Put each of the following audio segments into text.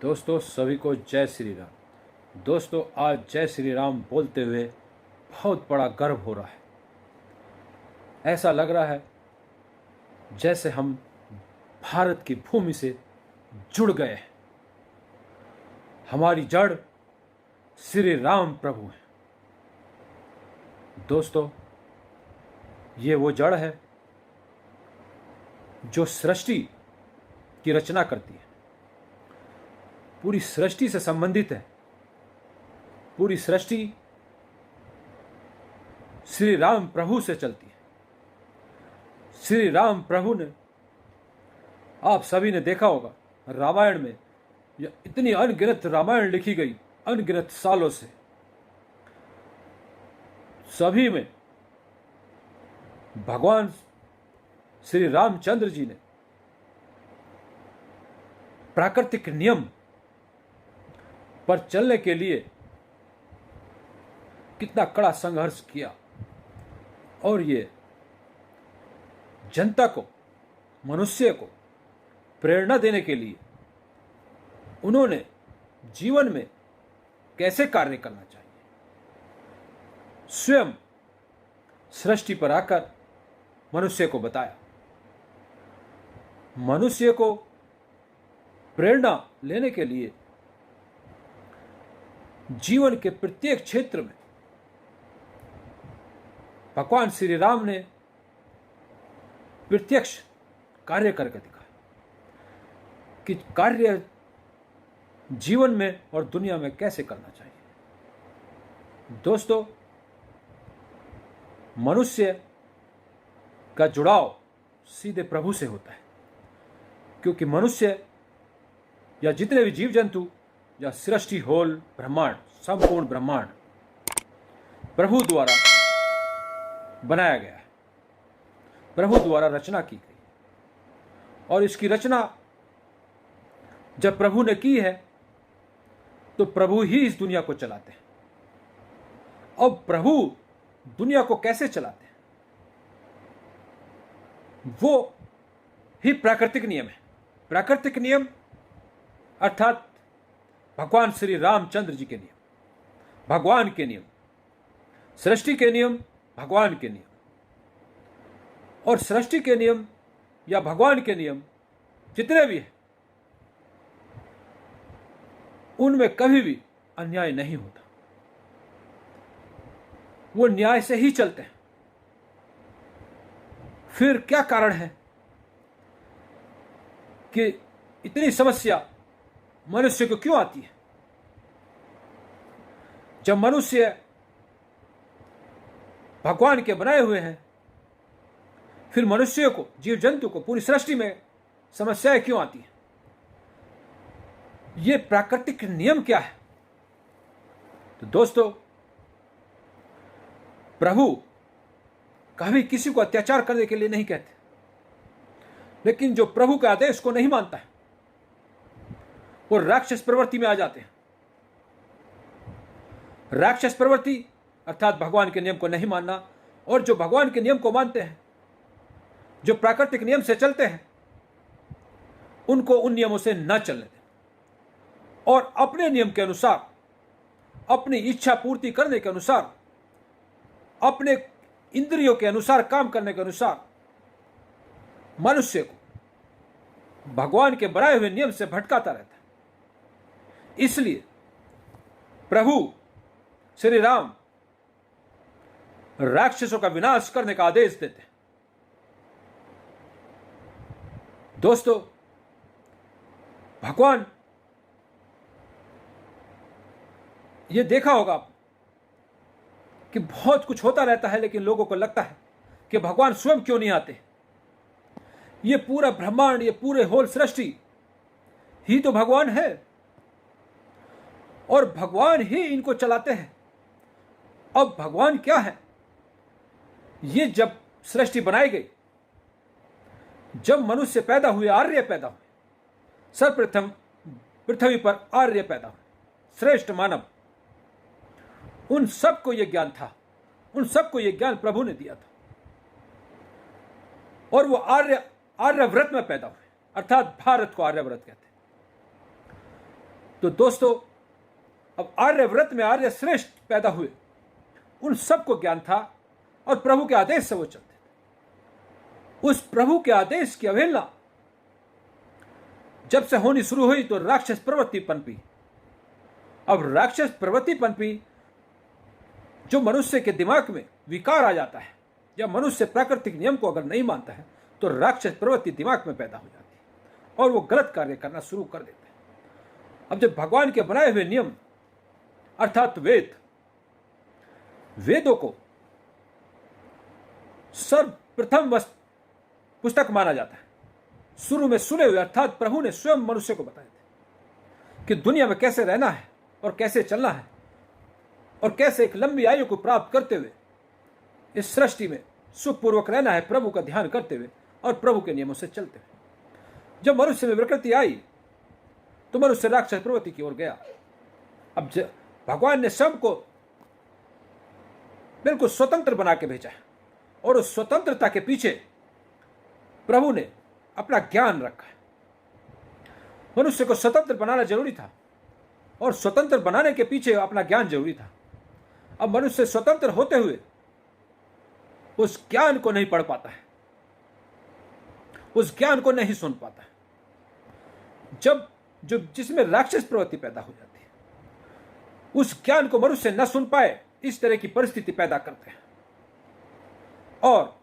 दोस्तों सभी को जय श्री राम। दोस्तों आज जय श्री राम बोलते हुए बहुत बड़ा गर्व हो रहा है। ऐसा लग रहा है जैसे हम भारत की भूमि से जुड़ गए हैं। हमारी जड़ श्री राम प्रभु हैं। दोस्तों ये वो जड़ है जो सृष्टि की रचना करती है, पूरी सृष्टि से संबंधित है। पूरी सृष्टि श्री राम प्रभु से चलती है। श्री राम प्रभु ने, आप सभी ने देखा होगा रामायण में, यह इतनी अनगिनत रामायण लिखी गई अनगिनत सालों से। सभी में भगवान श्री रामचंद्र जी ने प्राकृतिक नियम पर चलने के लिए कितना कड़ा संघर्ष किया और ये जनता को, मनुष्य को प्रेरणा देने के लिए उन्होंने जीवन में कैसे कार्य करना चाहिए, स्वयं सृष्टि पर आकर मनुष्य को बताया। मनुष्य को प्रेरणा लेने के लिए जीवन के प्रत्येक क्षेत्र में भगवान श्री राम ने प्रत्यक्ष कार्य करके दिखाया कि कार्य जीवन में और दुनिया में कैसे करना चाहिए। दोस्तों मनुष्य का जुड़ाव सीधे प्रभु से होता है, क्योंकि मनुष्य या जितने भी जीव जंतु या सृष्टि, होल ब्रह्मांड, संपूर्ण ब्रह्मांड प्रभु द्वारा बनाया गया है, प्रभु द्वारा रचना की गई। और इसकी रचना जब प्रभु ने की है तो प्रभु ही इस दुनिया को चलाते हैं। अब प्रभु दुनिया को कैसे चलाते हैं, वो ही प्राकृतिक नियम है। प्राकृतिक नियम अर्थात भगवान श्री रामचंद्र जी के नियम, भगवान के नियम, सृष्टि के नियम, भगवान के नियम। और सृष्टि के नियम या भगवान के नियम जितने भी हैं उनमें कभी भी अन्याय नहीं होता, वो न्याय से ही चलते हैं। फिर क्या कारण है कि इतनी समस्या मनुष्य को क्यों आती है? जब मनुष्य भगवान के बनाए हुए हैं, फिर मनुष्य को, जीव जंतु को, पूरी सृष्टि में समस्याएं क्यों आती हैं? ये प्राकृतिक नियम क्या है? तो दोस्तों प्रभु कभी किसी को अत्याचार करने के लिए नहीं कहते, लेकिन जो प्रभु के आदेश को नहीं मानता है वो राक्षस प्रवृत्ति में आ जाते हैं। राक्षस प्रवृत्ति अर्थात भगवान के नियम को नहीं मानना, और जो भगवान के नियम को मानते हैं, जो प्राकृतिक नियम से चलते हैं, उनको उन नियमों से न चलने दें और अपने नियम के अनुसार, अपनी इच्छा पूर्ति करने के अनुसार, अपने इंद्रियों के अनुसार काम करने के अनुसार मनुष्य को भगवान के बनाए हुए नियम से भटकाता रहता है। इसलिए प्रभु श्री राम राक्षसों का विनाश करने का आदेश देते हैं। दोस्तों भगवान, ये देखा होगा आप कि बहुत कुछ होता रहता है, लेकिन लोगों को लगता है कि भगवान स्वयं क्यों नहीं आते। ये पूरा ब्रह्मांड, ये पूरे होल सृष्टि ही तो भगवान है और भगवान ही इनको चलाते हैं। अब भगवान क्या है? ये जब सृष्टि बनाई गई, जब मनुष्य पैदा हुए, आर्य पैदा हुए, सर्वप्रथम पृथ्वी पर आर्य पैदा हुए, श्रेष्ठ मानव, उन सबको यह ज्ञान था, उन सबको यह ज्ञान प्रभु ने दिया था। और वो आर्यव्रत में पैदा हुए, अर्थात भारत को आर्यव्रत कहते हैं। तो दोस्तों, अब आर्यव्रत में आर्य श्रेष्ठ पैदा हुए, उन सबको ज्ञान था और प्रभु के आदेश से वो चलते थे। उस प्रभु के आदेश की अवहेलना जब से होनी शुरू हुई तो राक्षस प्रवृत्ति पनपी। अब राक्षस प्रवृत्ति पनपी, जो मनुष्य के दिमाग में विकार आ जाता है या मनुष्य प्राकृतिक नियम को अगर नहीं मानता है तो राक्षस प्रवृत्ति दिमाग में पैदा हो जाती है और वो गलत कार्य करना शुरू कर देते हैं। अब जब भगवान के बनाए हुए नियम अर्थात वेदों को सर्वप्रथम पुस्तक माना जाता है, शुरू में सुने हुए अर्थात प्रभु ने स्वयं मनुष्य को बताए थे कि दुनिया में कैसे रहना है और कैसे चलना है और कैसे एक लंबी आयु को प्राप्त करते हुए इस सृष्टि में सुखपूर्वक रहना है, प्रभु का ध्यान करते हुए और प्रभु के नियमों से चलते हुए। जब मनुष्य में विकृति आई तो मनुष्य राक्षस प्रवृत्ति की ओर गया। अब भगवान ने स्वयं को बिल्कुल स्वतंत्र बना के भेजा है और उस स्वतंत्रता के पीछे प्रभु ने अपना ज्ञान रखा है। मनुष्य को स्वतंत्र बनाना जरूरी था और स्वतंत्र बनाने के पीछे अपना ज्ञान जरूरी था। अब मनुष्य स्वतंत्र होते हुए उस ज्ञान को नहीं पढ़ पाता है, उस ज्ञान को नहीं सुन पाता है। जिसमें राक्षस प्रवृत्ति पैदा हो जाती है, उस ज्ञान को मनुष्य न सुन पाए, इस तरह की परिस्थिति पैदा करते हैं और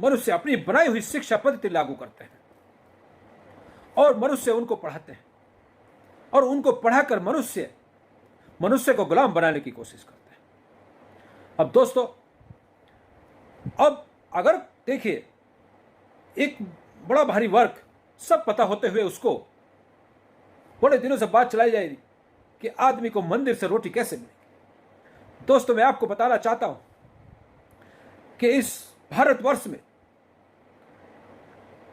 मनुष्य अपनी बनाई हुई शिक्षा पद्धति लागू करते हैं और मनुष्य उनको पढ़ाते हैं और उनको पढ़ाकर मनुष्य को गुलाम बनाने की कोशिश करते हैं। अब दोस्तों, अब अगर देखिए, एक बड़ा भारी वर्ग सब पता होते हुए उसको बड़े दिनों से बात चलाई जाएगी कि आदमी को मंदिर से रोटी कैसे मिलेगी। दोस्तों, मैं आपको बताना चाहता हूं कि इस भारतवर्ष में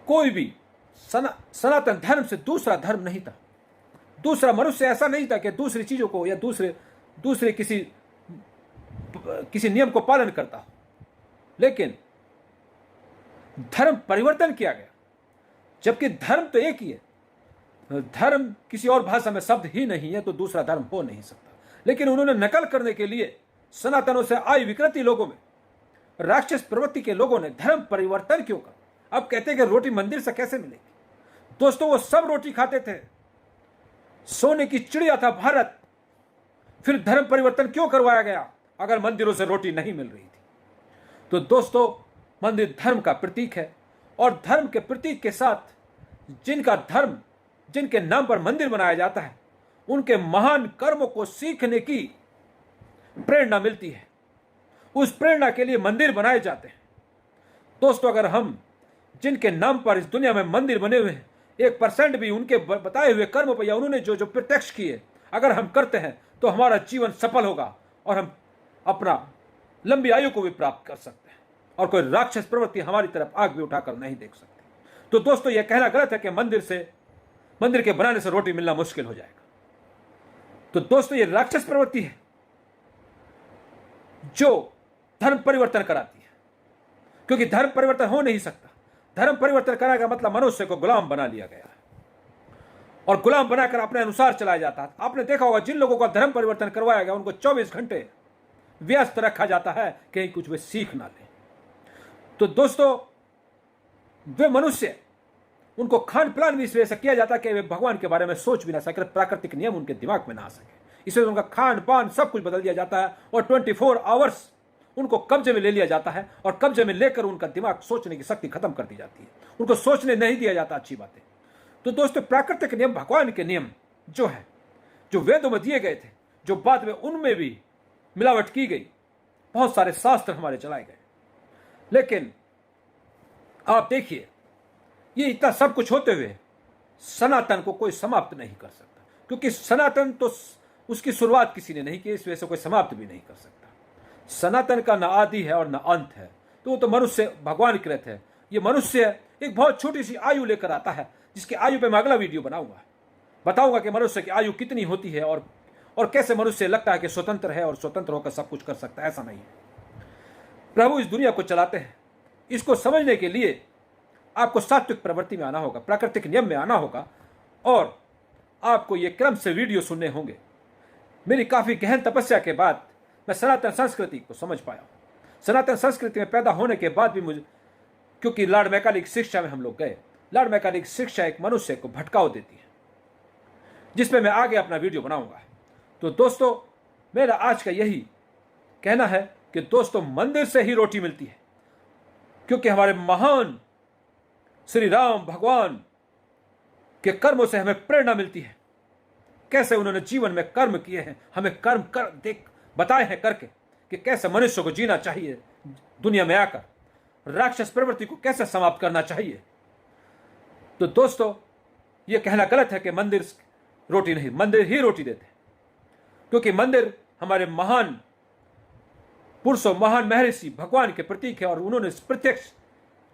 कोई भी सनातन धर्म से दूसरा धर्म नहीं था, दूसरा मनुष्य ऐसा नहीं था कि दूसरी चीजों को या दूसरे किसी नियम को पालन करता हो, लेकिन धर्म परिवर्तन किया गया। जबकि धर्म तो एक ही है, धर्म किसी और भाषा में शब्द ही नहीं है तो दूसरा धर्म हो नहीं सकता। लेकिन उन्होंने नकल करने के लिए सनातनों से आई विकृति लोगों में, राक्षस प्रवृत्ति के लोगों ने धर्म परिवर्तन क्यों कर। अब कहते हैं कि रोटी मंदिर से कैसे मिलेगी। दोस्तों, वो सब रोटी खाते थे, सोने की चिड़िया था भारत, फिर धर्म परिवर्तन क्यों करवाया गया अगर मंदिरों से रोटी नहीं मिल रही थी। तो दोस्तों, मंदिर धर्म का प्रतीक है और धर्म के प्रतीक के साथ जिनके नाम पर मंदिर बनाया जाता है, उनके महान कर्मों को सीखने की प्रेरणा मिलती है। उस प्रेरणा के लिए मंदिर बनाए जाते हैं। दोस्तों, अगर हम जिनके नाम पर इस दुनिया में मंदिर बने हुए हैं 1% भी उनके बताए हुए कर्मों पर या उन्होंने जो प्रत्यक्ष किए अगर हम करते हैं तो हमारा जीवन सफल होगा और हम अपना लंबी आयु को भी प्राप्त कर सकते हैं और कोई राक्षस प्रवृत्ति हमारी तरफ आग भी उठाकर नहीं देख सकती। तो दोस्तों, यह कहना गलत है कि मंदिर के बनाने से रोटी मिलना मुश्किल हो जाएगा। तो दोस्तों, यह राक्षस प्रवृत्ति है जो धर्म परिवर्तन कराती है, क्योंकि धर्म परिवर्तन हो नहीं सकता। धर्म परिवर्तन कराने का मतलब मनुष्य को गुलाम बना लिया गया है और गुलाम बनाकर अपने अनुसार चलाया जाता है। आपने देखा होगा, जिन लोगों का धर्म परिवर्तन करवाया गया उनको 24 घंटे व्यस्त रखा जाता है कहीं कुछ वे सीख ना लें। तो दोस्तों, वे मनुष्य, उनको खान पान भी इस वजह से किया जाता है कि वे भगवान के बारे में सोच भी ना सके, प्राकृतिक नियम उनके दिमाग में ना आ सके, इसलिए उनका खान पान सब कुछ बदल दिया जाता है और 24 आवर्स उनको कब्जे में ले लिया जाता है और कब्जे में लेकर उनका दिमाग सोचने की शक्ति खत्म कर दी जाती है, उनको सोचने नहीं दिया जाता अच्छी बातें। तो दोस्तों, प्राकृतिक नियम, भगवान के नियम जो वेदों में दिए गए थे, जो बाद में उनमें भी मिलावट की गई, बहुत सारे शास्त्र हमारे चलाए गए, लेकिन आप देखिए, ये इतना सब कुछ होते हुए सनातन को कोई समाप्त नहीं कर सकता, क्योंकि सनातन तो उसकी शुरुआत किसी ने नहीं की, इस वजह से कोई समाप्त भी नहीं कर सकता। सनातन का न आदि है और न अंत है, तो वो तो मनुष्य भगवान कृत है। ये मनुष्य एक बहुत छोटी सी आयु लेकर आता है, जिसकी आयु पे मैं अगला वीडियो बताऊंगा कि मनुष्य की आयु कितनी होती है और कैसे मनुष्य लगता है कि स्वतंत्र है और स्वतंत्र होकर सब कुछ कर सकता है। ऐसा नहीं है। प्रभु इस दुनिया को चलाते हैं। इसको समझने के लिए आपको सात्विक प्रवृत्ति में आना होगा, प्राकृतिक नियम में आना होगा और आपको ये क्रम से वीडियो सुनने होंगे। मेरी काफ़ी गहन तपस्या के बाद मैं सनातन संस्कृति को समझ पाया। सनातन संस्कृति में पैदा होने के बाद भी मुझे, क्योंकि लॉर्ड मैकाले की शिक्षा में हम लोग गए, लॉर्ड मैकाले की शिक्षा एक मनुष्य को भटकाव देती है, जिसमें मैं आगे अपना वीडियो बनाऊंगा। तो दोस्तों, मेरा आज का यही कहना है कि दोस्तों, मंदिर से ही रोटी मिलती है, क्योंकि हमारे महान श्री राम भगवान के कर्मों से हमें प्रेरणा मिलती है। कैसे उन्होंने जीवन में कर्म किए हैं, हमें कर्म कर देख बताए हैं करके कि कैसे मनुष्य को जीना चाहिए, दुनिया में आकर राक्षस प्रवृत्ति को कैसे समाप्त करना चाहिए। तो दोस्तों, यह कहना गलत है कि मंदिर रोटी नहीं, मंदिर ही रोटी देते हैं, क्योंकि मंदिर हमारे महान पुरुषों, महान महर्षि भगवान के प्रतीक है, और उन्होंने प्रत्यक्ष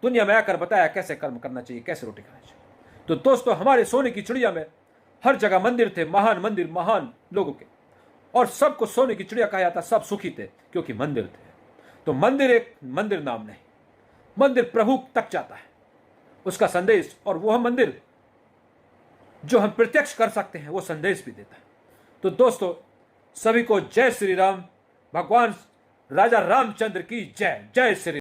दुनिया में आकर बताया कैसे कर्म करना चाहिए, कैसे रोटी खानी चाहिए। तो दोस्तों, हमारे सोने की चिड़िया में हर जगह मंदिर थे, महान मंदिर, महान लोगों के, और सबको सोने की चिड़िया कहा जाता, सब सुखी थे क्योंकि मंदिर थे। तो मंदिर एक मंदिर नाम नहीं, मंदिर प्रभु तक जाता है, उसका संदेश, और वह मंदिर जो हम प्रत्यक्ष कर सकते हैं वो संदेश भी देता है। तो दोस्तों, सभी को जय श्री राम, भगवान राजा रामचंद्र की जय। जय श्री